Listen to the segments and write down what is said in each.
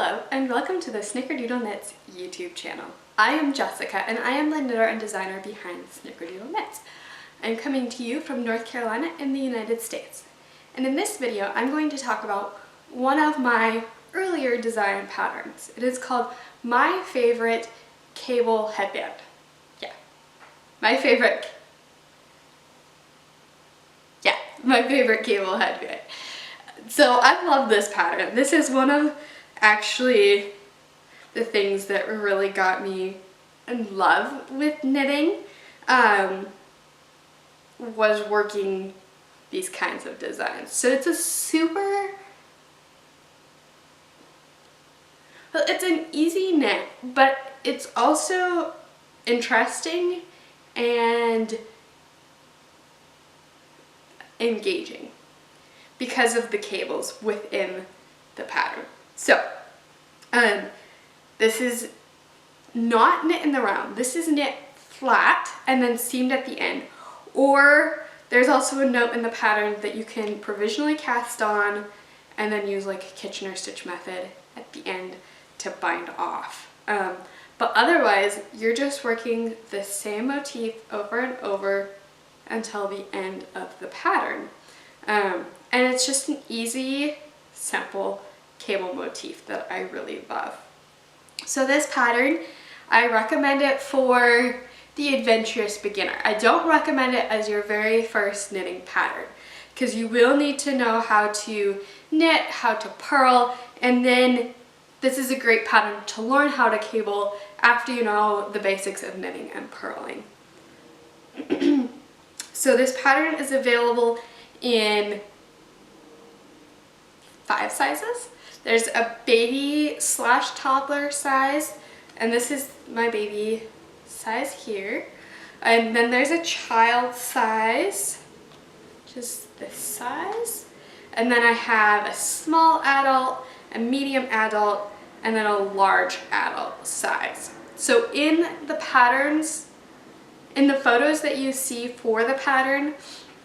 Hello and welcome to the Snickerdoodle Knits YouTube channel. I am Jessica and I am the knitter and designer behind Snickerdoodle Knits. I'm coming to you from North Carolina in the United States. And in this video I'm going to talk about one of my earlier design patterns. It is called My Favorite Cable Headband. Yeah, my favorite cable headband. So I love this pattern. This is one of actually the things that really got me in love with knitting, was working these kinds of designs. So it's a it's an easy knit, but it's also interesting and engaging because of the cables within the pattern. So, this is not knit in the round. This is knit flat and then seamed at the end. Or there's also a note in the pattern that you can provisionally cast on and then use like a Kitchener stitch method at the end to bind off. But otherwise, you're just working the same motif over and over until the end of the pattern. And it's just an easy, simple cable motif that I really love. So this pattern, I recommend it for the adventurous beginner. I don't recommend it as your very first knitting pattern because you will need to know how to knit, how to purl, and then this is a great pattern to learn how to cable after you know the basics of knitting and purling. So this pattern is available in 5 sizes. There's a baby/toddler size, and this is my baby size here. And then there's a child size, just this size. And then I have a small adult, a medium adult, and then a large adult size. So in the patterns, in the photos that you see for the pattern,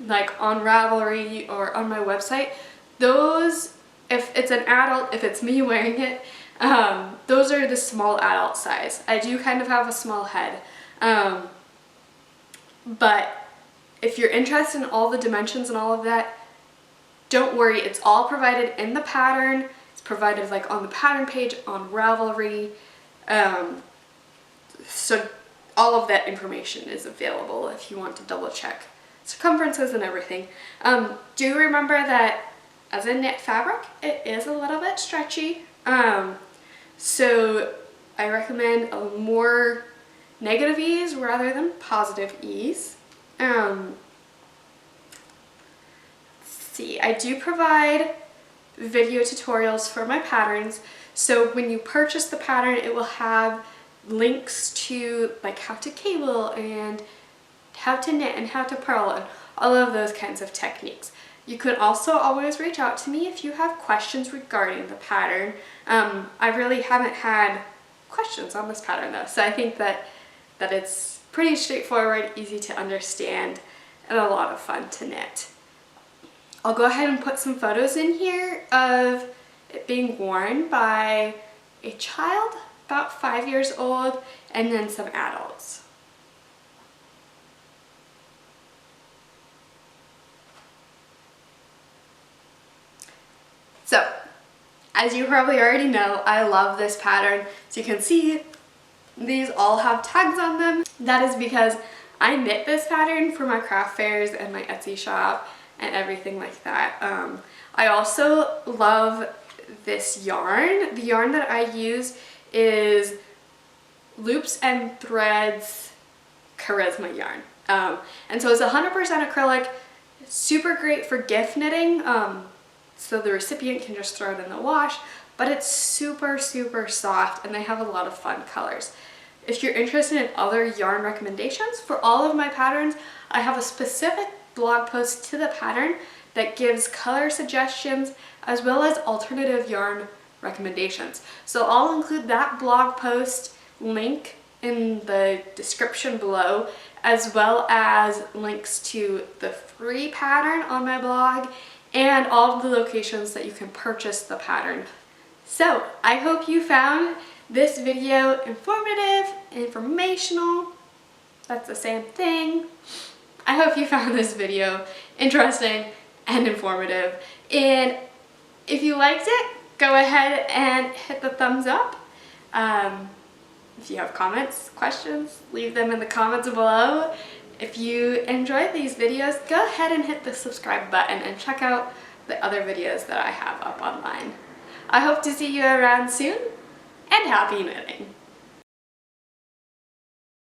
like on Ravelry or on my website, those, if it's an adult, if it's me wearing it, those are the small adult size. I do kind of have a small head, but if you're interested in all the dimensions and all of that, don't worry, it's all provided in the pattern. It's provided like on the pattern page on Ravelry, so all of that information is available if you want to double check circumferences and everything. Do remember that as a knit fabric, it is a little bit stretchy. So I recommend a more negative ease rather than positive ease. Let's see, I do provide video tutorials for my patterns. So when you purchase the pattern, it will have links to like how to cable and how to knit and how to purl and all of those kinds of techniques. You can also always reach out to me if you have questions regarding the pattern. I really haven't had questions on this pattern though, so I think that it's pretty straightforward, easy to understand, and a lot of fun to knit. I'll go ahead and put some photos in here of it being worn by a child about 5 years old and then some adults. So, as you probably already know, I love this pattern. So you can see these all have tags on them. That is because I knit this pattern for my craft fairs and my Etsy shop and everything like that. I also love this yarn. The yarn that I use is Loops and Threads Charisma yarn. And so it's 100% acrylic, super great for gift knitting. So the recipient can just throw it in the wash, but it's super, super soft and they have a lot of fun colors. If you're interested in other yarn recommendations for all of my patterns, I have a specific blog post to the pattern that gives color suggestions as well as alternative yarn recommendations. So I'll include that blog post link in the description below, as well as links to the free pattern on my blog and all of the locations that you can purchase the pattern So I hope you found this video informative, informational, that's the same thing. I hope you found this video interesting and informative. And if you liked it, go ahead and hit the thumbs up. If you have comments, questions, leave them in the comments below. If you enjoyed these videos, go ahead and hit the subscribe button and check out the other videos that I have up online. I hope to see you around soon, and happy knitting!